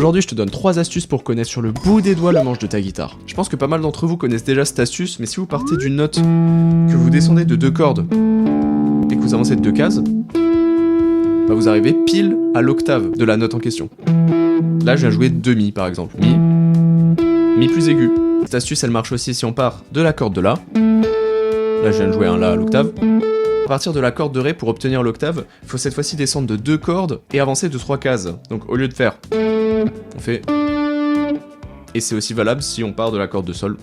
Aujourd'hui, je te donne 3 astuces pour connaître sur le bout des doigts le manche de ta guitare. Je pense que pas mal d'entre vous connaissent déjà cette astuce, mais si vous partez d'une note, que vous descendez de 2 cordes, et que vous avancez de 2 cases, bah vous arrivez pile à l'octave de la note en question. Là, je viens jouer 2 mi par exemple. Mi plus aigu. Cette astuce, elle marche aussi si on part de la corde de La. Là, je viens de jouer un La à l'octave. À partir de la corde de Ré, pour obtenir l'octave, il faut cette fois-ci descendre de 2 cordes et avancer de 3 cases. Donc au lieu de faire, on fait... Et c'est aussi valable si on part de la corde de Sol.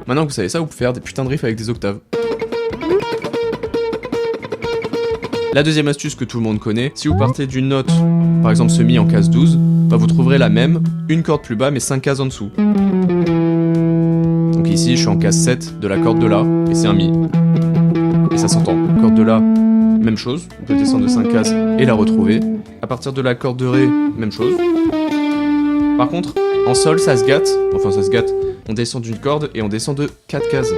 Maintenant que vous savez ça, vous pouvez faire des putains de riffs avec des octaves. La deuxième astuce que tout le monde connaît, si vous partez d'une note, par exemple ce Mi en case 12, bah vous trouverez la même, une corde plus bas mais 5 cases en dessous. Donc ici je suis en case 7 de la corde de La, et c'est un Mi. Et ça s'entend. Corde de La, même chose, on peut descendre de 5 cases et la retrouver. À partir de la corde de Ré, même chose. Par contre, en Sol ça se gâte, on descend d'une corde et on descend de 4 cases.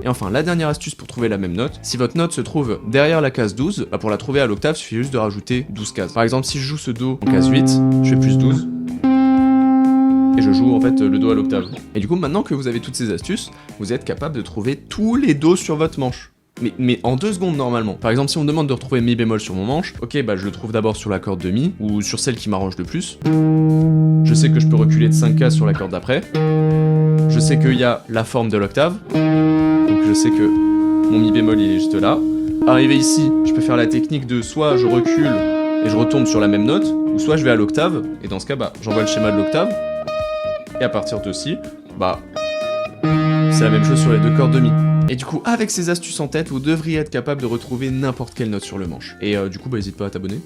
Et enfin, la dernière astuce pour trouver la même note, si votre note se trouve derrière la case 12, bah pour la trouver à l'octave, il suffit juste de rajouter 12 cases. Par exemple, si je joue ce Do en case 8, je fais plus 12, et je joue en fait le Do à l'octave. Et du coup, maintenant que vous avez toutes ces astuces, vous êtes capable de trouver tous les Do sur votre manche. Mais en 2 secondes normalement. Par exemple, si on me demande de retrouver Mi bémol sur mon manche, ok, bah je le trouve d'abord sur la corde de Mi, ou sur celle qui m'arrange le plus. Je sais que je peux reculer de 5 cases sur la corde d'après. Je sais qu'il y a la forme de l'octave. Donc je sais que mon Mi bémol il est juste là. Arrivé ici, je peux faire la technique de soit je recule et je retombe sur la même note, ou soit je vais à l'octave, et dans ce cas, bah j'envoie le schéma de l'octave. Et à partir de ci, bah c'est la même chose sur les 2 cordes de Mi. Et du coup, avec ces astuces en tête, vous devriez être capable de retrouver n'importe quelle note sur le manche. Et du coup, bah n'hésite pas à t'abonner.